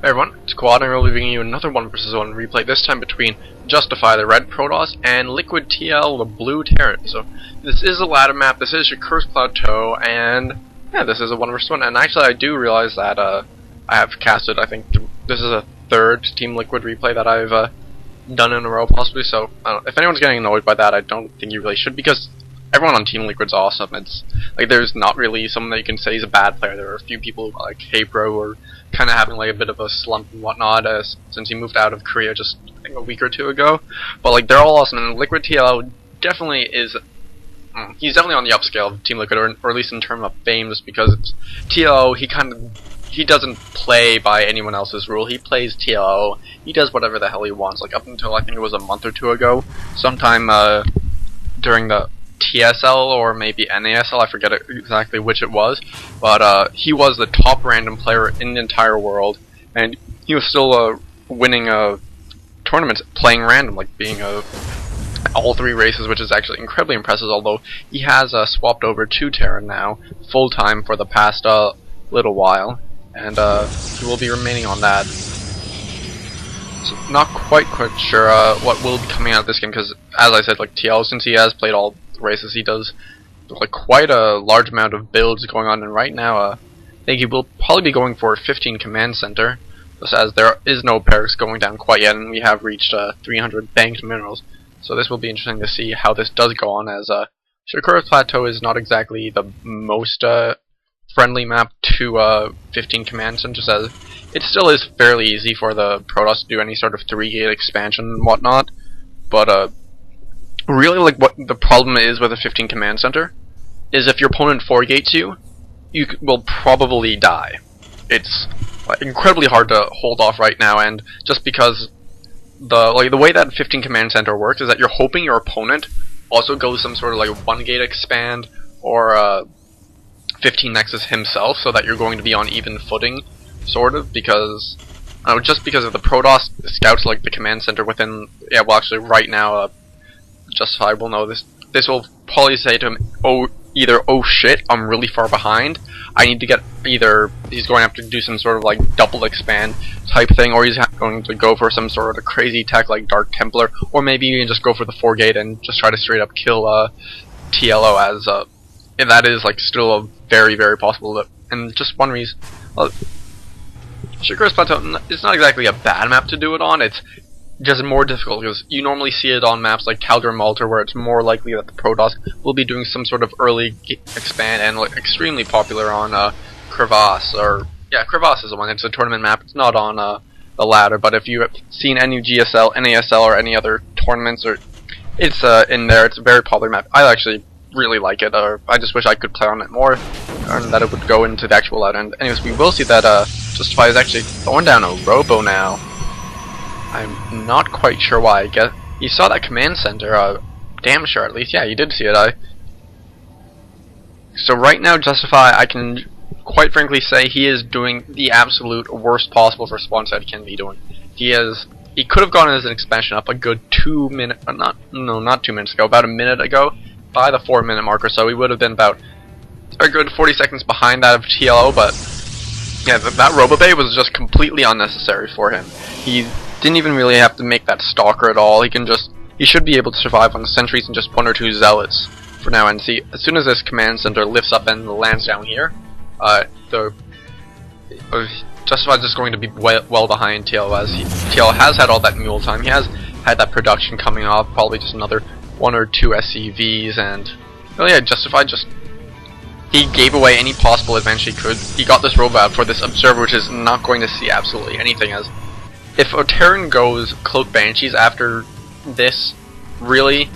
Hey everyone, it's Quad and we'll be bringing you another 1 vs 1 replay, this time between Justify, the red Protoss, and LiquidTL, the blue Terran. So, this is a ladder map, this is your Cursed Plateau, and yeah, this is a 1 vs 1. And actually I do realize that I have casted, I think, this is a third Team Liquid replay that I've done in a row possibly, so if anyone's getting annoyed by that, I don't think you really should, because everyone on Team Liquid's awesome. It's like there's not really someone that you can say is a bad player. There are a few people like Hey Bro who are kind of having like a bit of a slump and whatnot since he moved out of Korea just I think a week or two ago. But like they're all awesome, and LiquidTLO definitely is. He's definitely on the upscale of Team Liquid, or at least in terms of fame, just because it's TLO. He doesn't play by anyone else's rule. He plays TLO. He does whatever the hell he wants. Like up until I think it was a month or two ago, sometime during the TSL or maybe NASL, I forget exactly which it was, but he was the top random player in the entire world, and he was still winning tournaments playing random, like being all 3 races, which is actually incredibly impressive, although he has swapped over to Terran now, full-time for the past little while, and he will be remaining on that. So not quite sure what will be coming out of this game, because as I said, like TL, since he has played all races, he does like quite a large amount of builds going on, and right now I think he will probably be going for 15 command center, just as there is no barracks going down quite yet, and we have reached 300 banked minerals. So this will be interesting to see how this does go on, as Cursed Plateau is not exactly the most friendly map to 15 command centers, as it still is fairly easy for the Protoss to do any sort of 3-gate expansion and whatnot, but really, like, what the problem is with a 15 command center is if your opponent 4-gates you will probably die. It's incredibly hard to hold off right now, and just because the way that 15 command center works is that you're hoping your opponent also goes some sort of like 1-gate expand or 15 nexus himself, so that you're going to be on even footing, sort of, because just because of the Protoss scouts like the command center within, yeah, well actually right now Justify will know this. This will probably say to him, either oh shit, I'm really far behind, I need to get, either he's going to have to do some sort of like double expand type thing, or he's going to go for some sort of crazy tech like Dark Templar, or maybe you can just go for the 4-gate and just try to straight up kill TLO, as and that is like still a very, very possible, and just one reason. Cursed Plateau, it's not exactly a bad map to do it on, it's just more difficult, because you normally see it on maps like Calder Malta, where it's more likely that the Protoss will be doing some sort of early expand, and like extremely popular on Crevasse, or yeah, Crevasse is the one. It's a tournament map. It's not on the ladder, but if you have seen any GSL, NASL, or any other tournaments, or it's in there. It's a very popular map. I actually really like it. I just wish I could play on it more, and that it would go into the actual ladder. And anyways, we will see that Justify is actually throwing down a Robo now. I'm not quite sure why. I guess he saw that command center. Damn sure, at least. Yeah, you did see it. So right now, Justify, I can quite frankly say he is doing the absolute worst possible for spawn side he can be doing. He could have gone as an expansion up a good 2 minutes, not 2 minutes ago, about a minute ago. By the 4-minute mark or so, he would have been about a good 40 seconds behind that of TLO. But yeah, that Robobay was just completely unnecessary for him. He didn't even really have to make that stalker at all. He should be able to survive on the sentries and just 1 or 2 zealots for now. And see, as soon as this command center lifts up and lands down here, Justify is just going to be well behind TL, as TL has had all that mule time. He has had that production coming off, probably just another 1 or 2 SCVs, and well, yeah, Justify he gave away any possible advantage he could. He got this robot for this observer, which is not going to see absolutely anything, as if a Terran goes Cloak Banshees after this, really,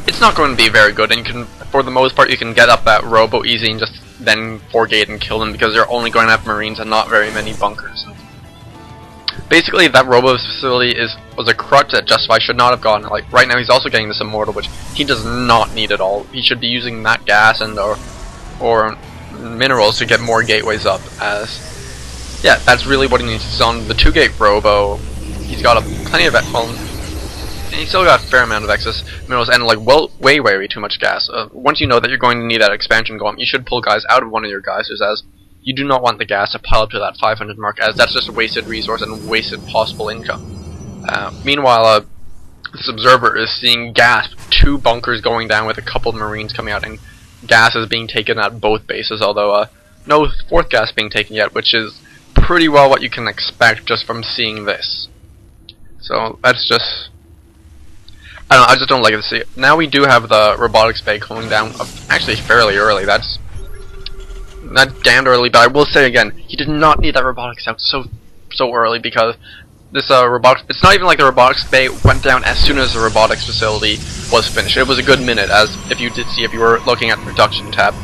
it's not going to be very good, and you can, for the most part, you can get up that Robo easy and just then 4-gate and kill them, because they're only going to have Marines and not very many bunkers. And basically, that Robo facility was a crutch that Justify should not have gotten. Like, right now he's also getting this Immortal, which he does not need at all. He should be using that gas and or minerals to get more gateways up, as yeah, that's really what he needs. He's on the 2-gate Robo. He's got plenty of and he's still got a fair amount of excess minerals, and like way too much gas. Once you know that you're going to need that expansion go up, you should pull guys out of one of your geysers, as you do not want the gas to pile up to that 500 mark, as that's just a wasted resource and wasted possible income. Meanwhile, this observer is seeing gas, 2 bunkers going down with a couple of Marines coming out, and gas is being taken at both bases, although no 4th gas being taken yet, which is pretty well what you can expect just from seeing this. So that's just, I don't know, I just don't like it to see it. Now we do have the robotics bay coming down actually fairly early. That's not damned early, but I will say again, he did not need that robotics out so early, because this robotics, it's not even like the robotics bay went down as soon as the robotics facility was finished. It was a good minute, as if you did see if you were looking at the production tab.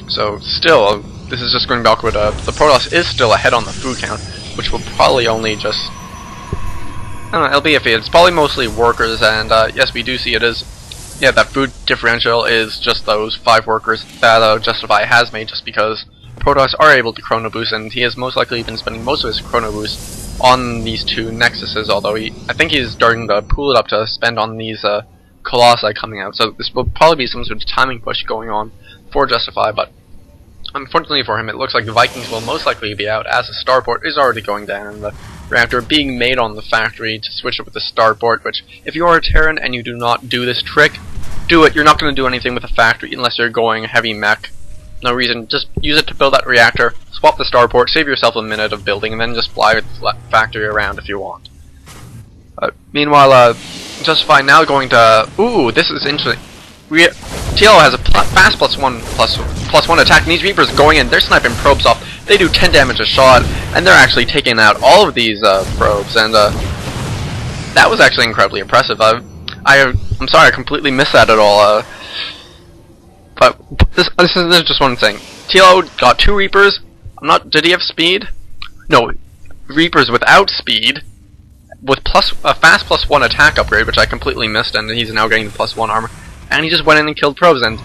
So still, this is just going backward. The Protoss is still ahead on the food count, which will probably only just, I don't know, it'll be iffy. It's probably mostly workers, and yes, we do see it is, yeah, that food differential is just those 5 workers that Justify has made, just because Protoss are able to chrono boost, and he has most likely been spending most of his chrono boost on these 2 Nexuses, although I think he's starting to pool it up to spend on these Colossi coming out, so this will probably be some sort of timing push going on for Justify, but unfortunately for him, it looks like the Vikings will most likely be out, as the starport is already going down, and the reactor being made on the factory to switch it with the starport, which, if you are a Terran and you do not do this trick, do it. You're not going to do anything with the factory unless you're going heavy mech. No reason, just use it to build that reactor, swap the starport, save yourself a minute of building, and then just fly the factory around if you want. Meanwhile, Justify now going to, ooh, this is interesting. TLO has a fast +1/+1 attack, and these Reapers going in, they're sniping probes off. They do 10 damage a shot, and they're actually taking out all of these probes, and that was actually incredibly impressive. I'm sorry, I completely missed that at all. But this is just one thing. TLO got 2 Reapers. Did he have speed? No, Reapers without speed, with a fast +1 attack upgrade, which I completely missed, and he's now getting the +1 armor. And he just went in and killed probes, and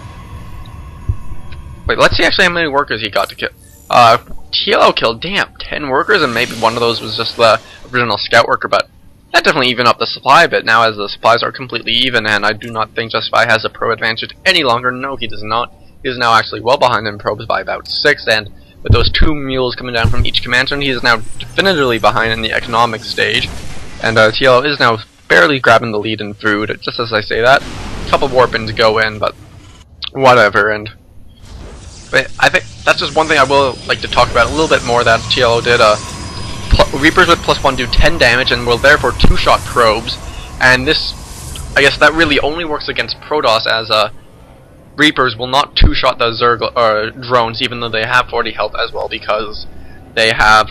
wait, let's see actually how many workers he got to kill. TLO killed, damn, 10 workers, and maybe one of those was just the original scout worker, but that definitely evened up the supply a bit now, as the supplies are completely even, and I do not think Justify has a pro advantage any longer. No, he does not. He is now actually well behind in probes by about 6, and with those 2 mules coming down from each command zone, he is now definitively behind in the economic stage, and TLO is now barely grabbing the lead in food, just as I say that. Couple warpins go in, but whatever. And I think that's just one thing I will like to talk about a little bit more that TLO did. Reapers with +1 do 10 damage and will therefore 2-shot probes, and this, I guess that really only works against Protoss, as Reapers will not 2-shot the Zerg drones, even though they have 40 health as well, because they have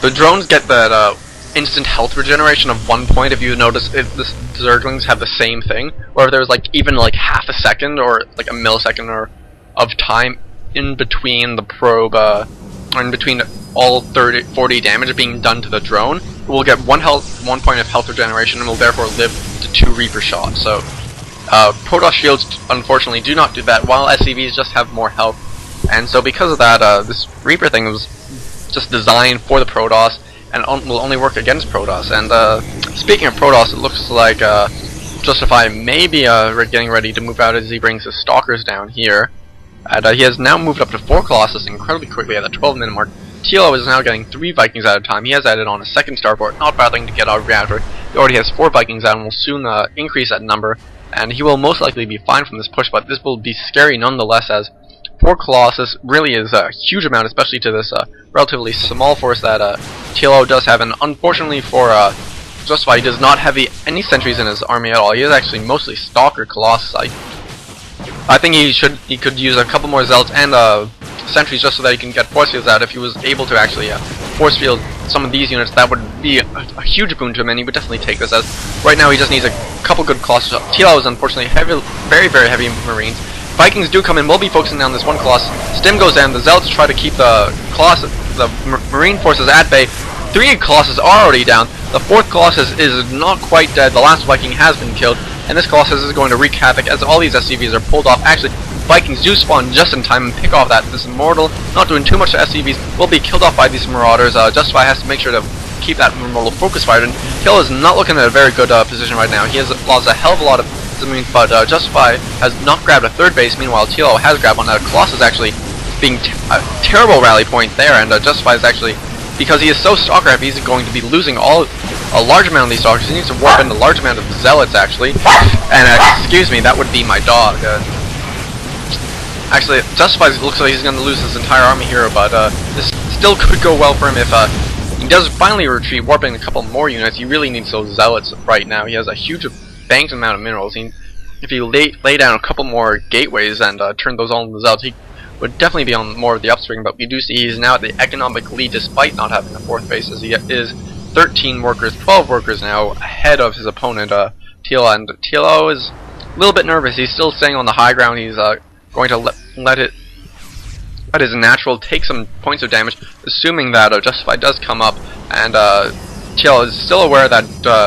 the drones get that instant health regeneration of 1 point. If you notice, if the Zerglings have the same thing, or if there's like even like half a second or like a millisecond or of time in between the probe, or in between all 40 damage being done to the drone, it will get 1 point of health regeneration and will therefore live to 2 Reaper shots. So Protoss shields unfortunately do not do that, while SCVs just have more health, and so because of that, this Reaper thing was just designed for the Protoss, and will only work against Protoss. And speaking of Protoss, it looks like Justify may be getting ready to move out as he brings his Stalkers down here. And he has now moved up to 4 Colossus incredibly quickly at the 12-minute mark. TLO is now getting 3 Vikings at a time. He has added on a 2nd starport, not bothering to get out of reactor. He already has 4 Vikings out and will soon increase that number. And he will most likely be fine from this push, but this will be scary nonetheless, as 4 Colossus really is a huge amount, especially to this relatively small force that TLO does have. And unfortunately for Justify, he does not have any sentries in his army at all. He is actually mostly Stalker Colossi. I think he could use a couple more Zealots and sentries just so that he can get force fields out. If he was able to actually force field some of these units, that would be a huge boon to him, and he would definitely take this, as right now he just needs a couple good Colossus. TLO is unfortunately very heavy Marines. Vikings do come in, we'll be focusing down this 1 Colossus. Stim goes down, the Zealots try to keep the Marine forces at bay. 3 Colossus are already down, the 4th Colossus is not quite dead, the last Viking has been killed, and this Colossus is going to wreak havoc as all these SCVs are pulled off. Actually, Vikings do spawn just in time and pick off this Immortal, not doing too much to SCVs, will be killed off by these Marauders. Justify has to make sure to keep that Immortal focus fired, and TLO is not looking at a very good position right now. He has lost a hell of a lot of but Justify has not grabbed a third base. Meanwhile, TLO has grabbed one. Colossus is actually being a terrible rally point there, and Justify is actually, because he is so stalker heavy, he's going to be losing a large amount of these stalkers. He needs to warp in a large amount of zealots, actually. And excuse me, that would be my dog. Actually, Justify looks like he's going to lose his entire army here, but this still could go well for him if he does finally retreat, warping a couple more units. He really needs those zealots right now. He has a huge banked amount of minerals. If he lay down a couple more gateways and turn those all into zealots, he would definitely be on more of the upstream. But we do see he's now at the economic lead despite not having a fourth base, as he is 13 workers, 12 workers now ahead of his opponent, TLO. And TLO is a little bit nervous. He's still staying on the high ground. He's going to let his natural take some points of damage, assuming that Justify does come up, and TL is still aware that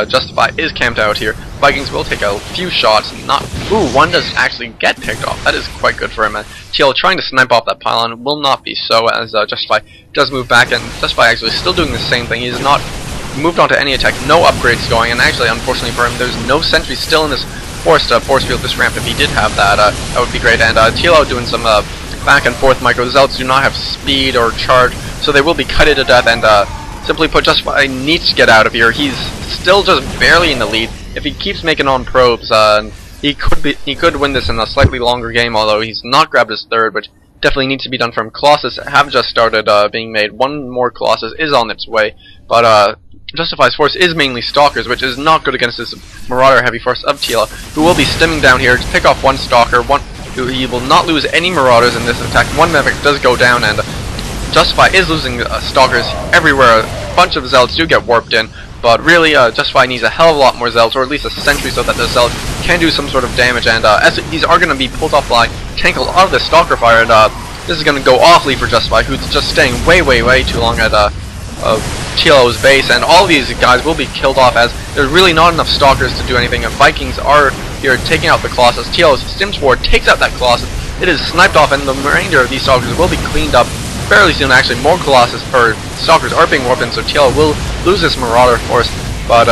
Justify is camped out here. Vikings will take a few shots, one does actually get picked off. That is quite good for him. TL trying to snipe off that pylon will not be so, as Justify does move back, and Justify actually still doing the same thing. He has not moved on to any attack, no upgrades going, and actually, unfortunately for him, there's no sentry still in this force field, this ramp. If he did have that, that would be great. And TLO doing some back and forth micro. Zealots do not have speed or charge, so they will be cutted to death, and simply put, Justify needs to get out of here. He's still just barely in the lead. If he keeps making on probes, he could win this in a slightly longer game, although he's not grabbed his third, which definitely needs to be done for him. Colossus have just started being made. One more Colossus is on its way, but Justify's force is mainly stalkers, which is not good against this marauder heavy force of TLO, who will be stimming down here to pick off one stalker. He will not lose any marauders in this attack. One Mavic does go down, and Justify is losing stalkers everywhere. A bunch of zealots do get warped in, but really Justify needs a hell of a lot more zealots, or at least a sentry, so that the zealots can do some sort of damage. And as these are going to be pulled off by tank a lot of the stalker fire, and this is going to go awfully for Justify, who's just staying way too long at TLO's base, and all these guys will be killed off, as there's really not enough stalkers to do anything. And Vikings are here taking out the Colossus. TLO's Stim Sword takes out that Colossus. It is sniped off, and the remainder of these stalkers will be cleaned up fairly soon. Actually, more Colossus or stalkers are being warped in, so TLO will lose this marauder force. But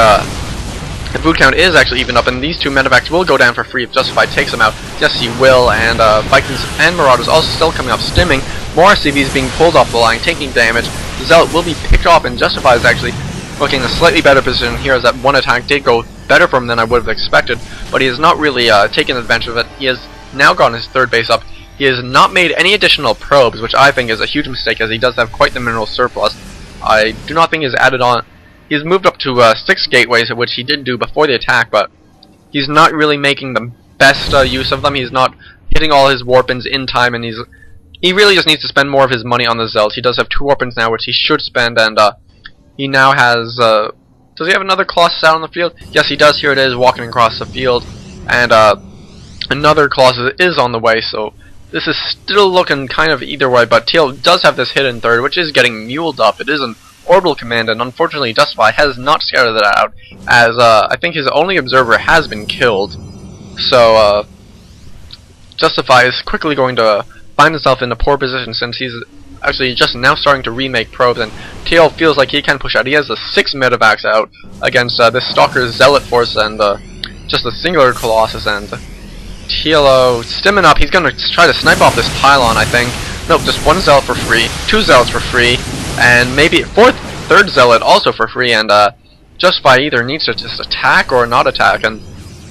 the food count is actually even up, and these two medevacs will go down for free if Justify takes them out. Yes, he will, and Vikings and marauders also still coming up, stimming. More CVs being pulled off the line, taking damage. The Zealot will be picked off, and Justify is actually looking in a slightly better position here, as that one attack did go better for him than I would have expected, but he has not really taken advantage of it. He has now gotten his third base up. He has not made any additional probes, which I think is a huge mistake, as he does have quite the mineral surplus. I do not think he's added on. He's moved up to 6 gateways, which he did do before the attack, but he's not really making the best use of them. He's not hitting all his warp-ins in time, and he really just needs to spend more of his money on the Zealots. He does have 2 warp-ins now, which he should spend, and he now has, does he have another Colossus out on the field? Yes, he does. Here it is, walking across the field, and another Colossus is on the way, so this is still looking kind of either way, but TL does have this hidden third, which is getting muled up. It is an orbital command, and unfortunately Justify has not scouted that out, as I think his only observer has been killed. So Justify is quickly going to find himself in a poor position, since he's actually just now starting to remake probes, and TL feels like he can push out. He has the 6 medevacs out against this Stalker's Zealot force and just a singular Colossus, and TLO stimming up. He's going to try to snipe off this pylon, I think. Nope, just 1 Zealot for free, 2 Zealots for free, and maybe a third Zealot also for free, and Justify either needs to just attack or not attack. And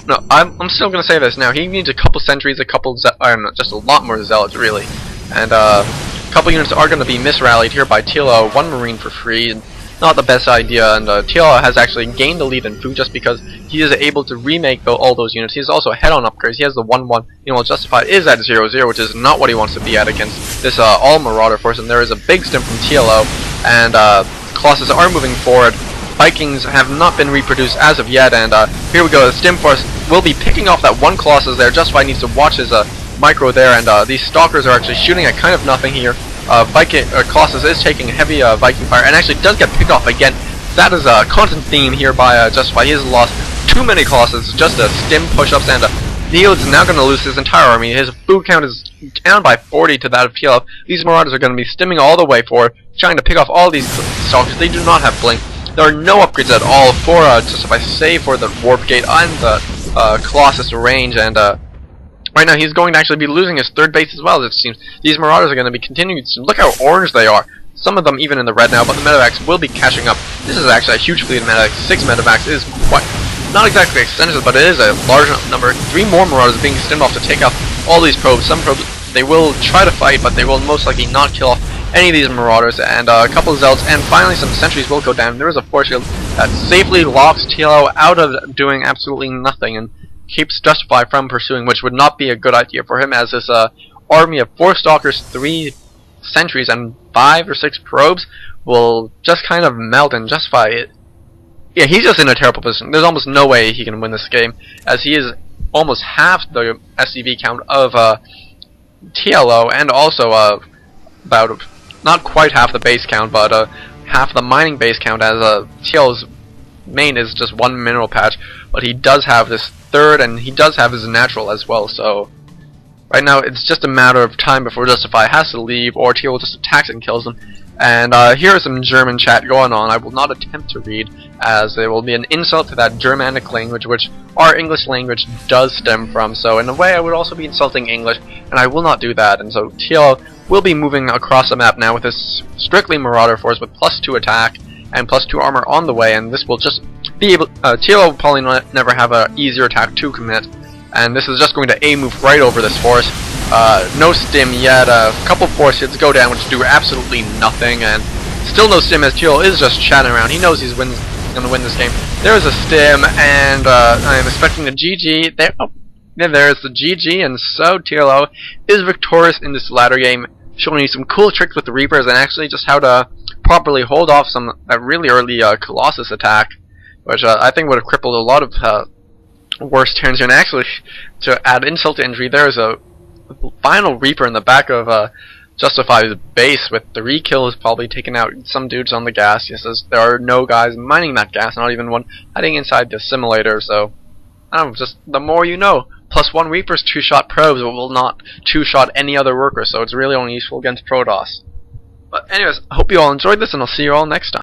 no, I'm still going to say this now. He needs a couple sentries, I don't know, just a lot more Zealots, really. And a couple units are going to be misrallied here by TLO, 1 Marine for free. Not the best idea, and TLO has actually gained the lead in food just because he is able to remake all those units. He's also ahead on upgrades. He has the 1-1. Meanwhile, Justify is at 0-0, which is not what he wants to be at against this all Marauder force, and there is a big stim from TLO, and Colossus are moving forward. Vikings have not been reproduced as of yet, and here we go. The stim force will be picking off that 1 Colossus there. Justify needs to watch his micro there, and these Stalkers are actually shooting at kind of nothing here. Colossus is taking heavy Viking fire, and actually does get picked off again. That is a constant theme here by Justify. He has lost too many Colossus just to stim push-ups, and he is now going to lose his entire army. His food count is down by 40 to that of TLO. These Marauders are going to be stimming all the way forward, trying to pick off all these Stalkers. They do not have blink. there are no upgrades at all for Justify, save for the Warp Gate and the Colossus range, and right now he's going to actually be losing his third base as well, it seems. These Marauders are going to be continuing to look how orange they are. Some of them even in the red now, but the medevacs will be catching up. This is actually a huge fleet of medevacs. 6 medevacs is quite, not exactly extensive, but it is a large number. 3 more Marauders being stemmed off to take out all these probes. Some probes, they will try to fight, but they will most likely not kill off any of these Marauders, and a couple of Zealots, and finally some sentries will go down. There is a force shield that safely locks TLO out of doing absolutely nothing, and keeps Justify from pursuing, which would not be a good idea for him, as this army of 4 Stalkers, 3 sentries, and 5 or 6 probes will just kind of melt and Justify it. Yeah, he's just in a terrible position. There's almost no way he can win this game, as he is almost half the SCV count of TLO, and also about not quite half the base count, but half the mining base count, as TLO's main is just 1 mineral patch, but he does have this third, and he does have his natural as well, so right now it's just a matter of time before Justify has to leave, or TLO just attacks and kills him. And here is some German chat going on. I will not attempt to read, as it will be an insult to that Germanic language, which our English language does stem from, so in a way I would also be insulting English, and I will not do that. And so TLO will be moving across the map now with this strictly Marauder force with +2 attack and +2 armor on the way, and this will just be able, TLO will probably never have an easier attack to commit, and this is just going to move right over this force. No stim yet, a couple force hits go down which do absolutely nothing, and still no stim as TLO is just chatting around. He knows he's going to win this game. There is a stim, and I am expecting the GG. There is the GG, and so TLO is victorious in this latter game, showing you some cool tricks with the Reapers, and actually just how to properly hold off that really early Colossus attack, which I think would have crippled a lot of worse turns here. And actually, to add insult to injury, there is a final Reaper in the back of Justify's base with 3 kills, probably taking out some dudes on the gas. Yes, there are no guys mining that gas, not even one hiding inside the simulator, so I don't know, just the more you know. +1 Reapers 2-shot probes, but will not 2-shot any other worker, so it's really only useful against Protoss. But anyways, I hope you all enjoyed this, and I'll see you all next time.